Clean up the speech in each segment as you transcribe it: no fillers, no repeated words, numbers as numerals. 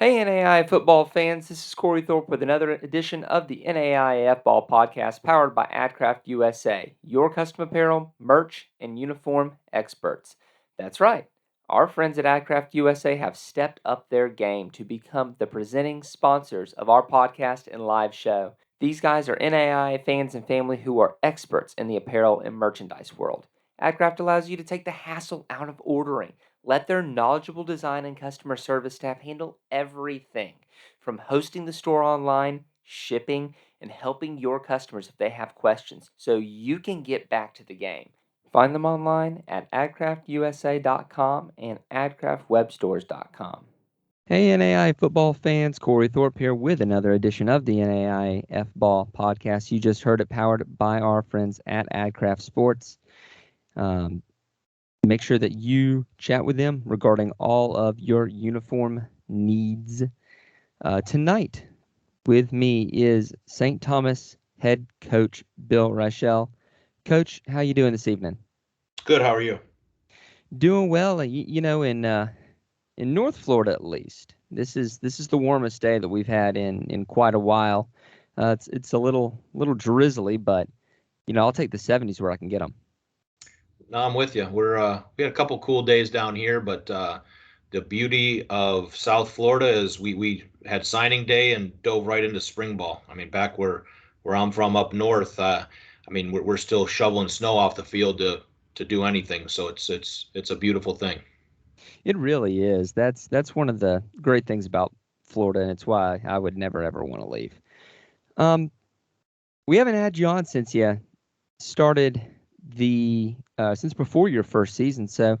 Hey, NAI football fans, this is Cory Thorpe with another edition of the NAI F-Ball podcast powered by AdCraft USA, your custom apparel, merch, and uniform experts. That's right, our friends at AdCraft USA have stepped up their game to become the presenting sponsors of our podcast and live show. These guys are NAI fans and family who are experts in the apparel and merchandise world. AdCraft allows you to take the hassle out of ordering. Let their knowledgeable design and customer service staff handle everything from hosting the store online, shipping, and helping your customers if they have questions so you can get back to the game. Find them online at adcraftusa.com and adcraftwebstores.com. Hey, NAI football fans, Cory Thorpe here with another edition of the NAI F-Ball podcast. You just heard it powered by our friends at AdCraft Sports. Make sure that you chat with them regarding all of your uniform needs. Tonight with me is St. Thomas head coach Bill Rychel. Coach, how you doing this evening? Good. How are you? Doing well. In North Florida at least. This is the warmest day that we've had in quite a while. It's a little drizzly, but I'll take the 70s where I can get them. No, I'm with you. We had a couple cool days down here, but the beauty of South Florida is we had signing day and dove right into spring ball. I mean, back where I'm from up north, we're still shoveling snow off the field to do anything. So it's a beautiful thing. It really is. That's one of the great things about Florida, and it's why I would never ever want to leave. We haven't had you on since you started since before your first season, so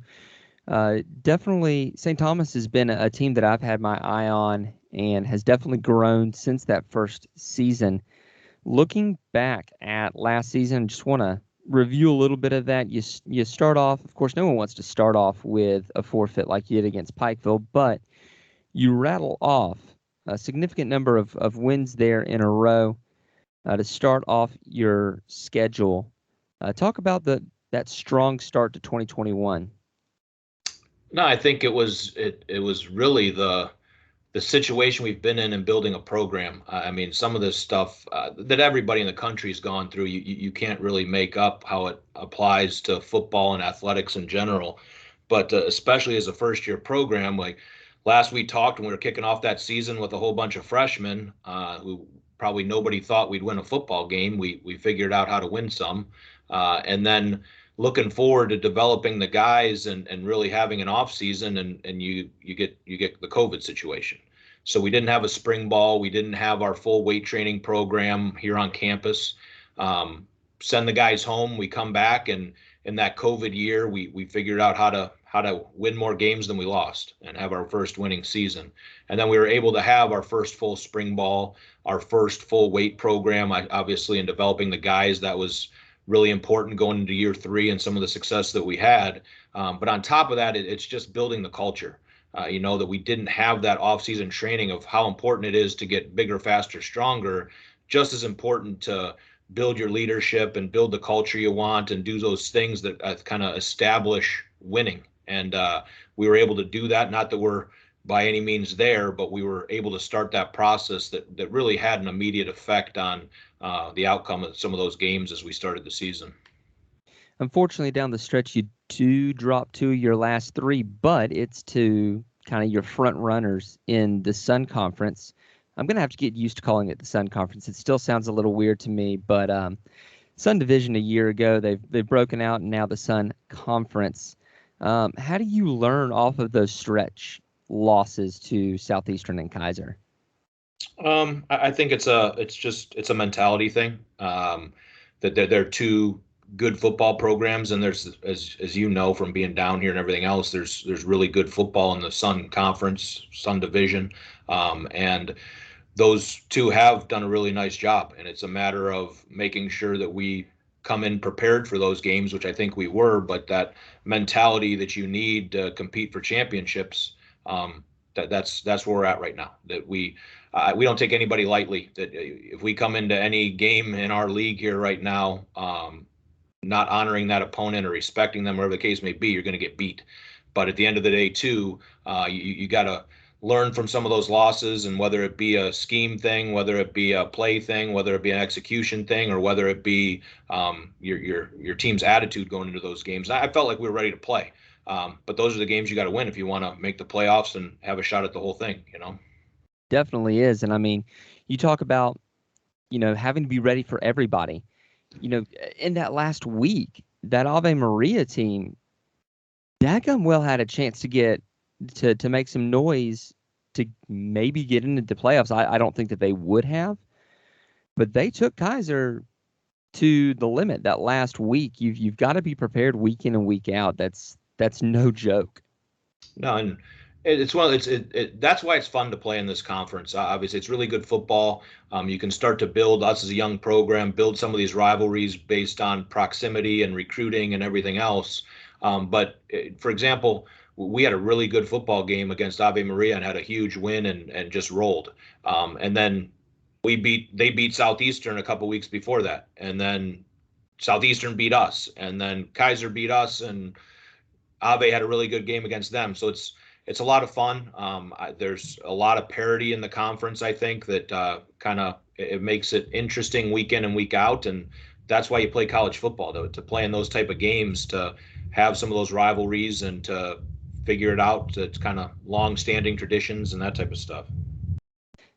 definitely St. Thomas has been a team that I've had my eye on and has definitely grown since that first season. Looking back at last season, I just want to review a little bit of that. You start off, of course, no one wants to start off with a forfeit like you did against Pikeville, but you rattle off a significant number of wins there in a row to start off your schedule. Talk about that strong start to 2021. No, I think it was really the situation we've been in building a program. I mean, some of this stuff that everybody in the country has gone through, you can't really make up how it applies to football and athletics in general. But especially as a first year program, like last we talked when we were kicking off that season with a whole bunch of freshmen who probably nobody thought we'd win a football game. We figured out how to win some. And then looking forward to developing the guys and really having an off season and you get the COVID situation. So we didn't have a spring ball. We didn't have our full weight training program here on campus. Send the guys home. We come back, and in that COVID year, we figured out how to win more games than we lost and have our first winning season. And then we were able to have our first full spring ball, our first full weight program. Obviously, in developing the guys, that was really important going into year three and some of the success that we had. But on top of that, it's just building the culture. That we didn't have that off-season training of how important it is to get bigger, faster, stronger, just as important to build your leadership and build the culture you want and do those things that kind of establish winning. And we were able to do that. Not that we're by any means there, but we were able to start that process that really had an immediate effect on the outcome of some of those games as we started the season. Unfortunately, down the stretch, you do drop two of your last three, but it's to kind of your front runners in the Sun Conference. I'm going to have to get used to calling it the Sun Conference. It still sounds a little weird to me, but Sun Division a year ago, they've broken out, and now the Sun Conference. How do you learn off of those stretch losses to Southeastern and Kaiser? I think it's a mentality thing. That they're two good football programs, and there's as you know from being down here and everything else, there's really good football in the Sun Conference, Sun Division, and those two have done a really nice job. And it's a matter of making sure that we come in prepared for those games, which I think we were, but that mentality that you need to compete for championships, that's where we're at right now. That we don't take anybody lightly. That if we come into any game in our league here right now, not honoring that opponent or respecting them, whatever the case may be, you're going to get beat. But at the end of the day, too, you got to learn from some of those losses, and whether it be a scheme thing, whether it be a play thing, whether it be an execution thing, or whether it be your team's attitude going into those games. I felt like we were ready to play. But those are the games you got to win if you want to make the playoffs and have a shot at the whole thing, you know? Definitely is. And I mean, you talk about, having to be ready for everybody. In that last week, that Ave Maria team, Dagum well had a chance to get to make some noise to maybe get into the playoffs. I don't think that they would have, but they took Kaiser to the limit that last week. You've got to be prepared week in and week out. That's no joke. No, and it's well, that's why it's fun to play in this conference. Obviously, it's really good football. You can start to build us as a young program, build some of these rivalries based on proximity and recruiting and everything else. But for example, we had a really good football game against Ave Maria and had a huge win and just rolled. And then they beat Southeastern a couple weeks before that, and then Southeastern beat us, and then Kaiser beat us, and Ave had a really good game against them. So it's a lot of fun. There's a lot of parity in the conference. I think that kind of it makes it interesting week in and week out, and that's why you play college football, though, to play in those type of games, to have some of those rivalries and to figure it out. It's kind of long-standing traditions and that type of stuff.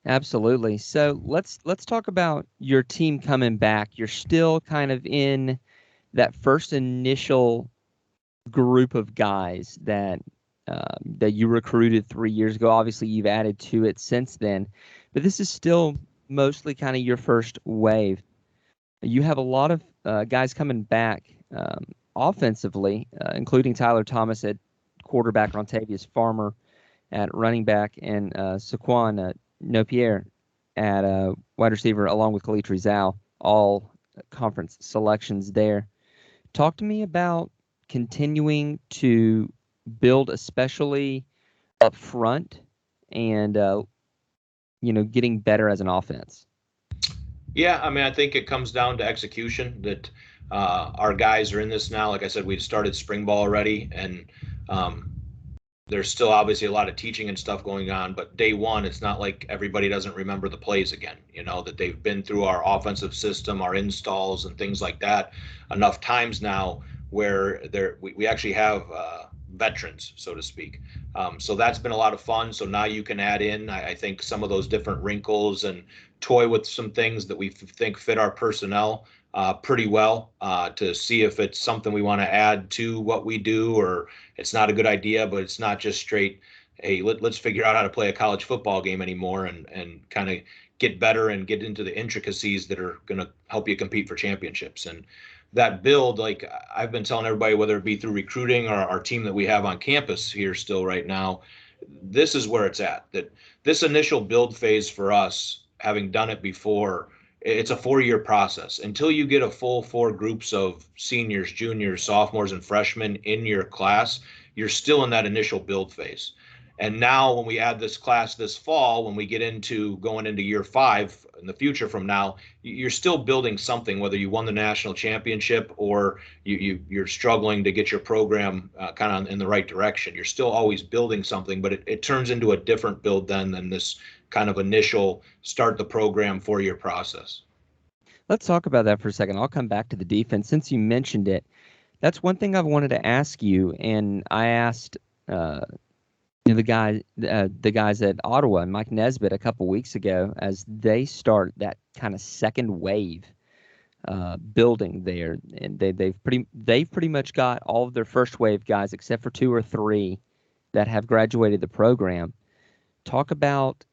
Absolutely. So let's talk about your team coming back. You're still kind of in that first initial group of guys that you recruited 3 years ago. Obviously, you've added to it since then, but this is still mostly kind of your first wave. You have a lot of guys coming back offensively, including Tyler Thomas at quarterback, Rontavious Farmer at running back, and Saquon Nopierre at wide receiver, along with Khalid Rizal, all conference selections there. Talk to me about continuing to build, especially up front, and getting better as an offense. Yeah, I mean, I think it comes down to execution. That our guys are in this now. Like I said, we've started spring ball already, and um, there's still obviously a lot of teaching and stuff going on. But day one, it's not like everybody doesn't remember the plays again. You know, that they've been through our offensive system, our installs, and things like that enough times now where we actually have veterans, so to speak. So that's been a lot of fun. So now you can add in, I think, some of those different wrinkles and toy with some things that we think fit our personnel pretty well to see if it's something we want to add to what we do, or it's not a good idea, but it's not just straight, hey, let's figure out how to play a college football game anymore, and kind of get better and get into the intricacies that are going to help you compete for championships. And that build, like I've been telling everybody, whether it be through recruiting or our team that we have on campus here still right now, this is where it's at. That this initial build phase for us, having done it before, it's a 4-year process until you get a full 4 groups of seniors, juniors, sophomores, and freshmen in your class. You're still in that initial build phase. And now when we add this class this fall, when we get into going into year 5 in the future from now, you're still building something, whether you won the national championship or you're struggling to get your program kind of in the right direction. You're still always building something, but it turns into a different build then than this kind of initial start the program 4-year process. Let's talk about that for a second. I'll come back to the defense since you mentioned it. That's one thing I've wanted to ask you, and I asked the guys at Ottawa and Mike Nesbitt a couple weeks ago as they start that kind of second wave building there, and they've pretty much got all of their first wave guys except for 2 or 3 that have graduated the program. Talk about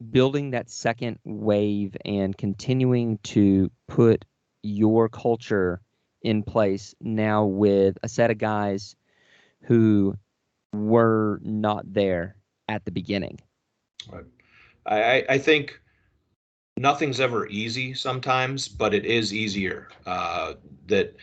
building that second wave and continuing to put your culture in place now with a set of guys who were not there at the beginning. Right. I think nothing's ever easy sometimes, but it is easier. That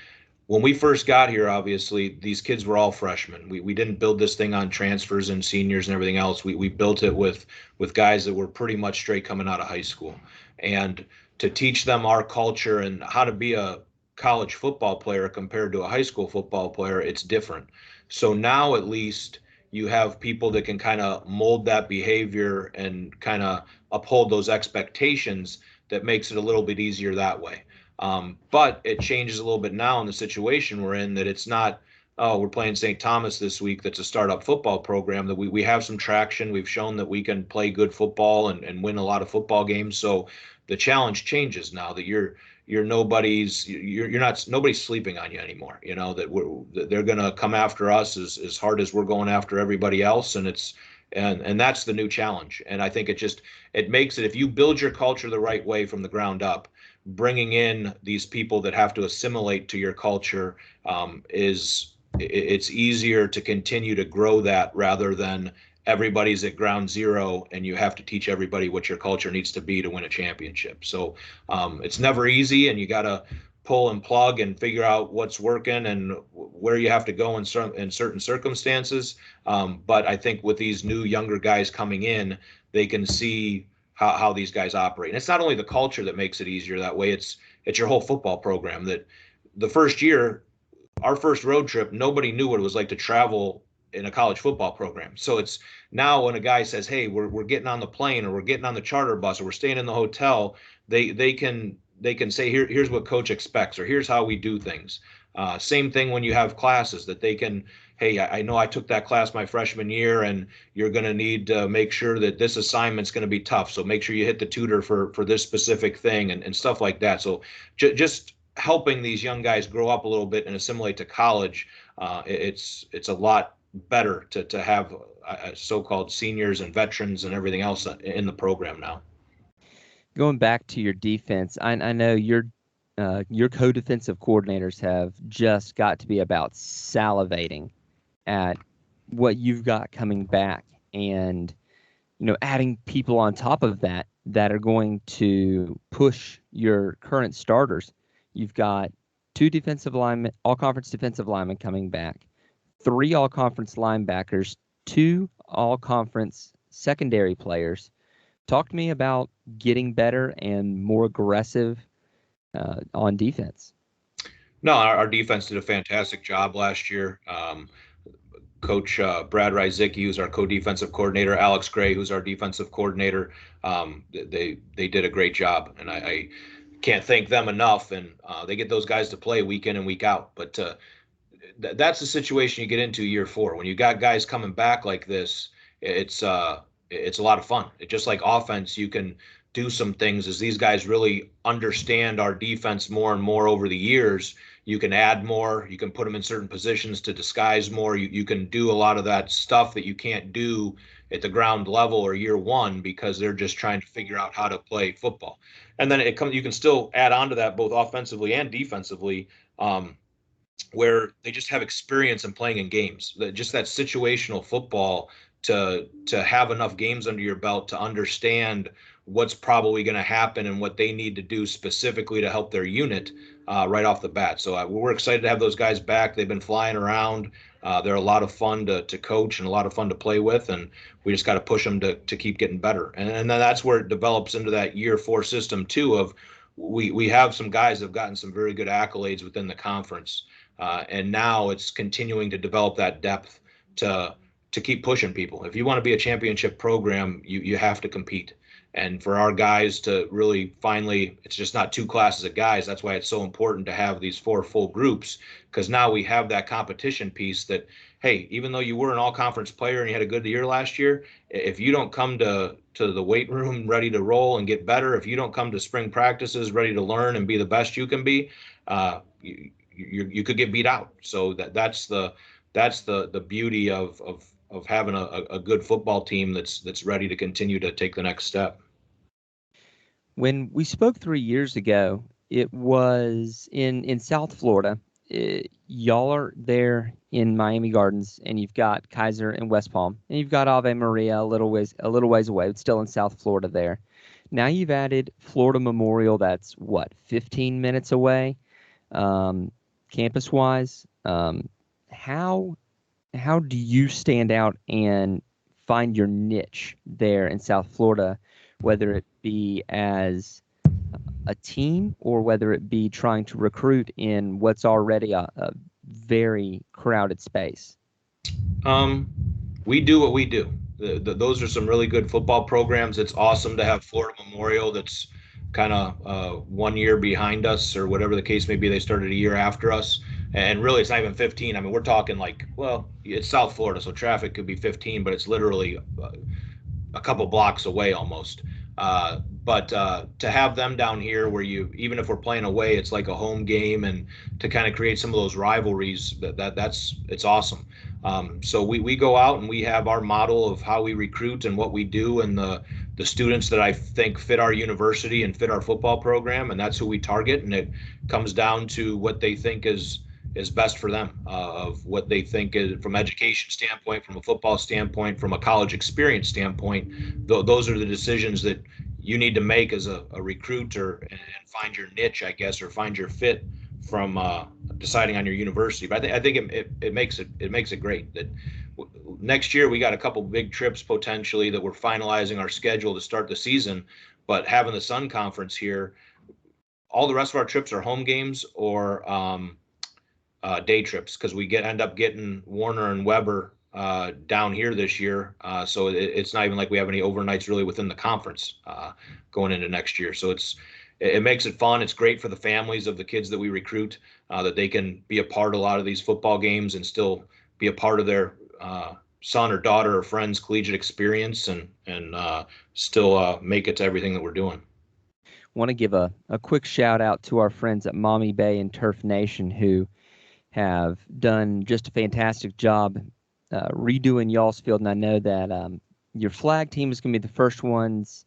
when we first got here, obviously, these kids were all freshmen. We didn't build this thing on transfers and seniors and everything else. We built it with guys that were pretty much straight coming out of high school. And to teach them our culture and how to be a college football player compared to a high school football player, it's different. So now at least you have people that can kind of mold that behavior and kind of uphold those expectations, that makes it a little bit easier that way. But it changes a little bit now in the situation we're in, that it's not, oh, we're playing St. Thomas this week. That's a startup football program, that we have some traction. We've shown that we can play good football and win a lot of football games. So the challenge changes now, that you're nobody's sleeping on you anymore. You know, that they're going to come after us as hard as we're going after everybody else. And that's the new challenge. And I think it makes it, if you build your culture the right way from the ground up, bringing in these people that have to assimilate to your culture, it's easier to continue to grow that, rather than everybody's at ground zero and you have to teach everybody what your culture needs to be to win a championship. So it's never easy, and you got to pull and plug and figure out what's working and where you have to go in certain circumstances. But I think with these new younger guys coming in, they can see how these guys operate. And it's not only the culture that makes it easier that way, it's your whole football program. That the first year, our first road trip, nobody knew what it was like to travel in a college football program. So it's now, when a guy says, hey, we're getting on the plane, or we're getting on the charter bus, or we're staying in the hotel, they can say, here's what coach expects, or here's how we do things. Same thing when you have classes, that they can, hey, I know I took that class my freshman year, and you're going to need to make sure that this assignment's going to be tough. So make sure you hit the tutor for this specific thing, and stuff like that. So just helping these young guys grow up a little bit and assimilate to college, it's a lot better to have so-called seniors and veterans and everything else in the program now. Going back to your defense, I know your co-defensive coordinators have just got to be about salivating at what you've got coming back, and adding people on top of that are going to push your current starters. You've got 2 defensive linemen, all-conference defensive linemen coming back, 3 all-conference linebackers, 2 all-conference secondary players. Talk to me about getting better and more aggressive on defense. No, our defense did a fantastic job last year. Coach Brad Ryzicki, who's our co-defensive coordinator, Alex Gray, who's our defensive coordinator, they did a great job, and I can't thank them enough. And they get those guys to play week in and week out. But that's the situation you get into year 4. When you got guys coming back like this, it's a lot of fun. It's just like offense, you can do some things as these guys really understand our defense more and more over the years. You can add more, you can put them in certain positions to disguise more. You can do a lot of that stuff that you can't do at the ground level or year 1, because they're just trying to figure out how to play football. And then you can still add on to that both offensively and defensively, where they just have experience in playing in games. Just that situational football, to have enough games under your belt to understand what's probably going to happen and what they need to do specifically to help their unit right off the bat. So we're excited to have those guys back. They've been flying around. They're a lot of fun to coach and a lot of fun to play with, and we just got to push them to keep getting better. And then that's where it develops into that year 4 system too, of we have some guys that have gotten some very good accolades within the conference. And now it's continuing to develop that depth to keep pushing people. If you want to be a championship program, you have to compete. And for our guys to really finally, it's just not 2 classes of guys. That's why it's so important to have these 4 full groups, because now we have that competition piece that, hey, even though you were an all-conference player and you had a good year last year, if you don't come to the weight room ready to roll and get better, if you don't come to spring practices ready to learn and be the best you can be, you could get beat out. So that's the beauty of having a good football team that's ready to continue to take the next step. When we spoke 3 years ago, it was in South Florida. Y'all are there in Miami Gardens, and you've got Kaiser and West Palm, and you've got Ave Maria a little ways away, but still in South Florida there. Now you've added Florida Memorial. That's 15 minutes away, campus-wise. How do you stand out and find your niche there in South Florida, whether it be as a team or whether it be trying to recruit in what's already a very crowded space? we do what we do. Those are some really good football programs. It's awesome to have Florida Memorial that's kind of 1 year behind us, or whatever the case may be. They started a year after us. And really, it's not even 15. I mean, we're talking like, well, it's South Florida, so traffic could be 15, but it's literally a couple blocks away almost. But to have them down here, where you, even if we're playing away, it's like a home game, and to kind of create some of those rivalries, that's it's awesome. So we go out and we have our model of how we recruit and what we do, and the students that I think fit our university and fit our football program, and that's who we target. And it comes down to what they think is best for them, of what they think is, from education standpoint, from a football standpoint, from a college experience standpoint. Those are the decisions that you need to make as a recruiter, and find your niche, I guess, or find your fit from deciding on your university. But I think it makes it great that next year we got a couple big trips potentially that we're finalizing our schedule to start the season. But having the Sun Conference here, all the rest of our trips are home games or day trips, because we end up getting Warner and Weber down here this year. So it's not even like we have any overnights really within the conference going into next year. So it makes it fun. It's great for the families of the kids that we recruit, that they can be a part of a lot of these football games and still be a part of their son or daughter or friend's collegiate experience, and still make it to everything that we're doing. Want to give a quick shout out to our friends at Mommy Bay and Turf Nation, who have done just a fantastic job redoing y'all's field. And I know that your flag team is going to be the first ones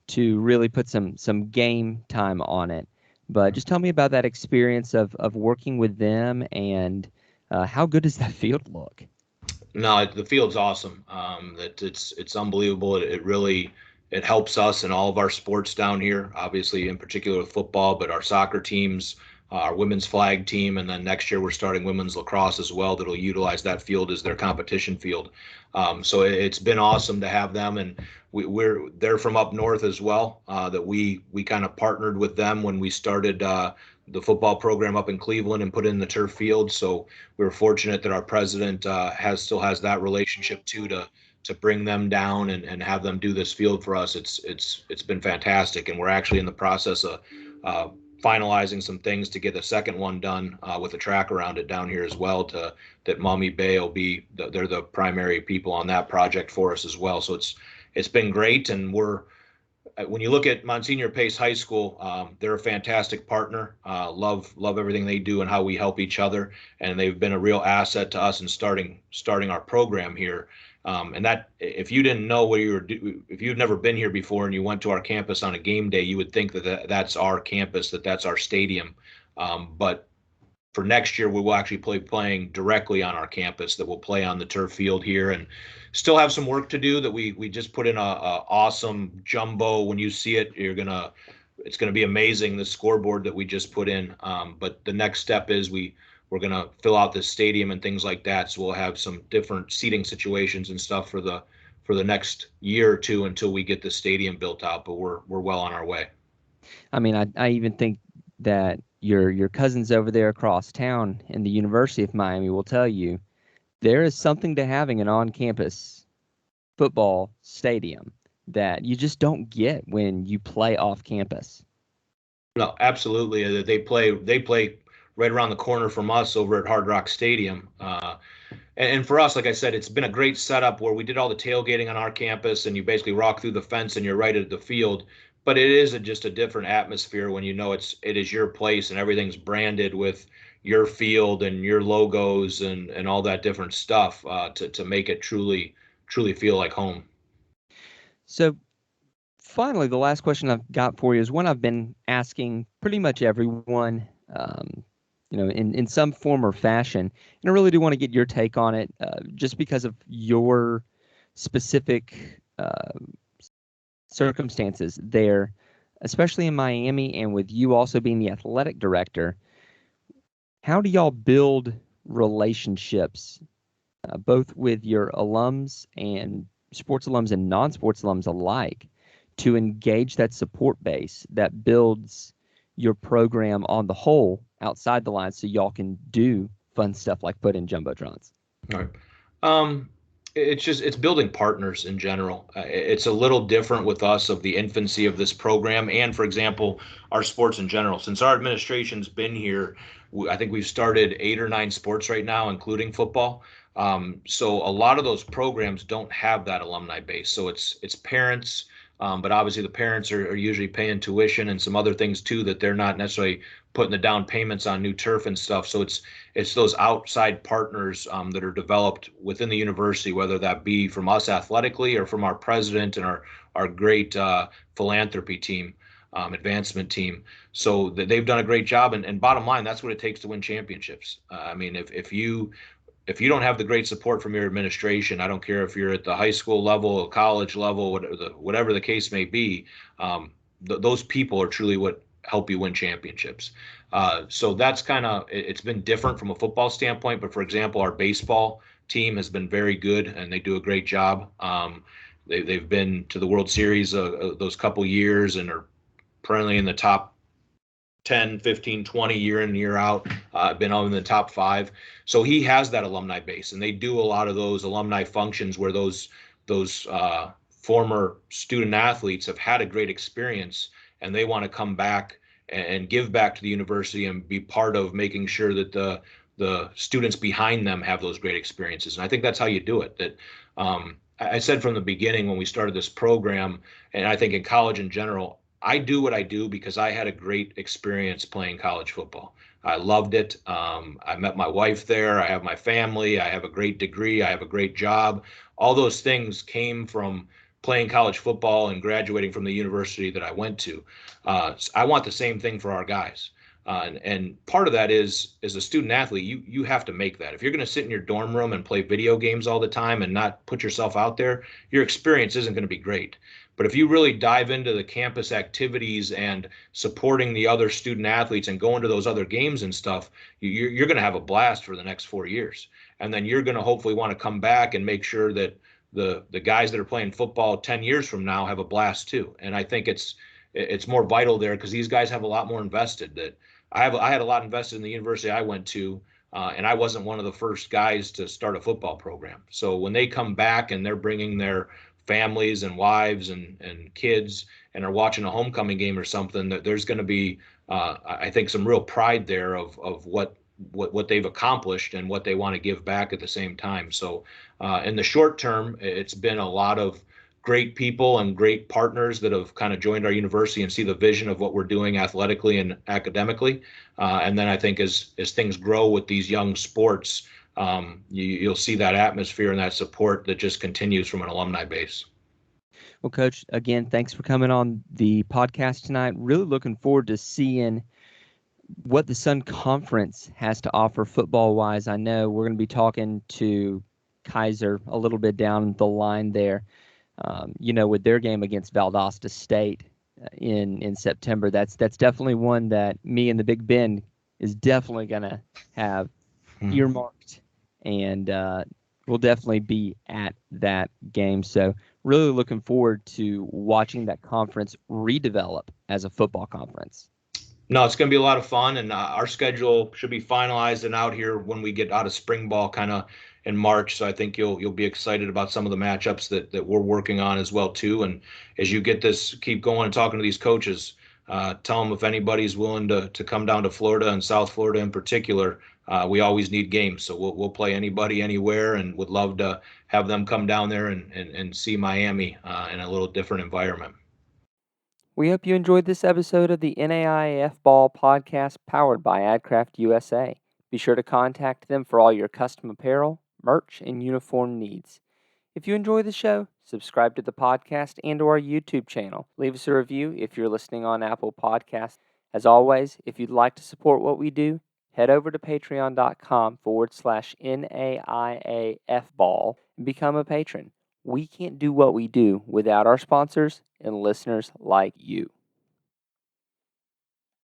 to really put some game time on it. But just tell me about that experience of working with them, and how good does that field look? No, the field's awesome. That it's unbelievable. It really helps us in all of our sports down here, obviously in particular with football, but our soccer teams, our women's flag team, and then next year we're starting women's lacrosse as well. That'll utilize that field as their competition field. So it's been awesome to have them, and they're from up north as well. That we kind of partnered with them when we started the football program up in Cleveland and put in the turf field. So we were fortunate that our president still has that relationship too, to bring them down and have them do this field for us. It's been fantastic, and we're actually in the process of finalizing some things to get a second one done with a track around it down here as well, that Mommy Bay will be they're the primary people on that project for us as well. So it's been great. And when you look at Monsignor Pace High School, they're a fantastic partner. Love everything they do and how we help each other, and they've been a real asset to us in starting our program here. And that, if you didn't know if you've never been here before and you went to our campus on a game day, you would think that that's our campus, that's our stadium. But for next year, we will actually playing directly on our campus. That will play on the turf field here, and still have some work to do. That we just put in a awesome jumbo. When you see it, it's gonna be amazing, the scoreboard that we just put in. But the next step is we're going to fill out this stadium and things like that. So we'll have some different seating situations and stuff for the next year or two until we get the stadium built out. But we're well on our way. I mean, I even think that your cousins over there across town in the University of Miami will tell you there is something to having an on-campus football stadium that you just don't get when you play off campus. No, absolutely. They play right around the corner from us over at Hard Rock Stadium. And for us, like I said, it's been a great setup where we did all the tailgating on our campus, and you basically walk through the fence and you're right at the field. But it is just a different atmosphere when you know it is your place and everything's branded with your field and your logos and all that different stuff to make it truly feel like home. So finally, the last question I've got for you is one I've been asking pretty much everyone, in some form or fashion. And I really do want to get your take on it, just because of your specific circumstances there, especially in Miami, and with you also being the athletic director. How do y'all build relationships, both with your alums and sports alums and non-sports alums alike, to engage that support base that builds your program on the whole outside the lines, so y'all can do fun stuff like put in jumbotrons? All right. it's building partners in general. It's a little different with us of the infancy of this program, and for example, our sports in general. Since our administration's been here, I think we've started 8 or 9 sports right now, including football. So a lot of those programs don't have that alumni base. So it's parents, but obviously the parents are usually paying tuition and some other things too that they're not necessarily putting the down payments on new turf and stuff. So it's those outside partners that are developed within the university, whether that be from us athletically or from our president and our great philanthropy team, advancement team. So they've done a great job. And bottom line, that's what it takes to win championships. I mean, if you don't have the great support from your administration, I don't care if you're at the high school level, college level, whatever the case may be, those people are truly what help you win championships. So that's it's been different from a football standpoint. But for example, our baseball team has been very good and they do a great job. They've been to the World Series those couple years and are perennially in the top 10, 15, 20 year in, year out. Been in the top 5. So he has that alumni base, and they do a lot of those alumni functions where those former student athletes have had a great experience and they want to come back and give back to the university and be part of making sure that the students behind them have those great experiences. And I think that's how you do it. That I said from the beginning when we started this program, and I think in college in general, I do what I do because I had a great experience playing college football. I loved it. I met my wife there. I have my family. I have a great degree. I have a great job. All those things came from playing college football and graduating from the university that I went to. I want the same thing for our guys. And part of that is, as a student athlete, you have to make that. If you're going to sit in your dorm room and play video games all the time and not put yourself out there, your experience isn't going to be great. But if you really dive into the campus activities and supporting the other student athletes and going to those other games and stuff, you're going to have a blast for the next 4 years. And then you're going to hopefully want to come back and make sure that the guys that are playing football 10 years from now have a blast too. And I think it's more vital there because these guys have a lot more invested. That I had a lot invested in the university I went to, and I wasn't one of the first guys to start a football program. So when they come back and they're bringing their families and wives and kids and are watching a homecoming game or something, that there's going to be, I think, some real pride there of what they've accomplished and what they want to give back at the same time. So in the short term, it's been a lot of great people and great partners that have kind of joined our university and see the vision of what we're doing athletically and academically. And then I think as things grow with these young sports, you'll see that atmosphere and that support that just continues from an alumni base. Well, Coach, again, thanks for coming on the podcast tonight. Really looking forward to seeing what the Sun Conference has to offer football-wise. I know we're going to be talking to Kaiser a little bit down the line there, with their game against Valdosta State in September. That's definitely one that me and the Big Ben is definitely going to have earmarked, and we'll definitely be at that game. So really looking forward to watching that conference redevelop as a football conference. No, it's going to be a lot of fun, and our schedule should be finalized and out here when we get out of spring ball kind of in March. So I think you'll be excited about some of the matchups that we're working on as well too. And as you keep going and talking to these coaches, tell them if anybody's willing to come down to Florida and South Florida in particular. We always need games, so we'll play anybody anywhere, and would love to have them come down there and see Miami in a little different environment. We hope you enjoyed this episode of the NAIAF Ball podcast powered by AdCraft USA. Be sure to contact them for all your custom apparel, merch, and uniform needs. If you enjoy the show, subscribe to the podcast and to our YouTube channel. Leave us a review if you're listening on Apple Podcasts. As always, if you'd like to support what we do, head over to patreon.com/NAIAF Ball and become a patron. We can't do what we do without our sponsors and listeners like you.